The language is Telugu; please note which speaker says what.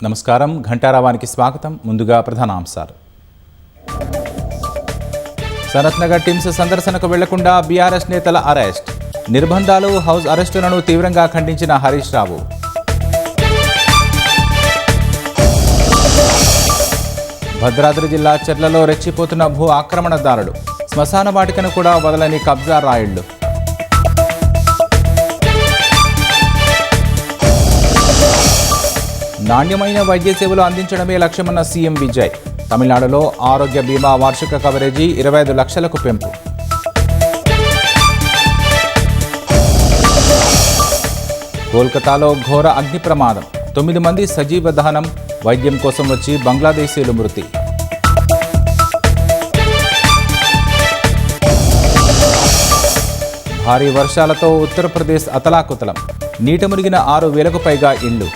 Speaker 1: నమస్కారం. ఘంటారావానికి స్వాగతం. ముందుగా ప్రధానాంశాలు. సనత్ నగర్ టిమ్స్ సందర్శనకు వెళ్లకుండా బీఆర్ఎస్ నేతల అరెస్ట్. నిర్బంధాలు, హౌస్ అరెస్టులను తీవ్రంగా ఖండించిన హరీష్ రావు. భద్రాద్రి జిల్లా చెర్లలో రెచ్చిపోతున్న భూ ఆక్రమణదారులు. శ్మశాన వాటికను కూడా వదలని కబ్జా రాయుళ్లు. నాణ్యమైన వైద్య సేవలు అందించడమే లక్ష్యమన్న సీఎం విజయ్. తమిళనాడులో ఆరోగ్య బీమా వార్షిక కవరేజీ 25 లక్షలకు పెంపు. కోల్కతాలో ఘోర అగ్ని ప్రమాదం. 9 మంది సజీవ దహనం. వైద్యం కోసం వచ్చి బంగ్లాదేశీయులు మృతి. భారీ వర్షాలతో ఉత్తరప్రదేశ్ అతలాకుతలం. నీట మునిగిన 6,000కు పైగా ఇళ్లు.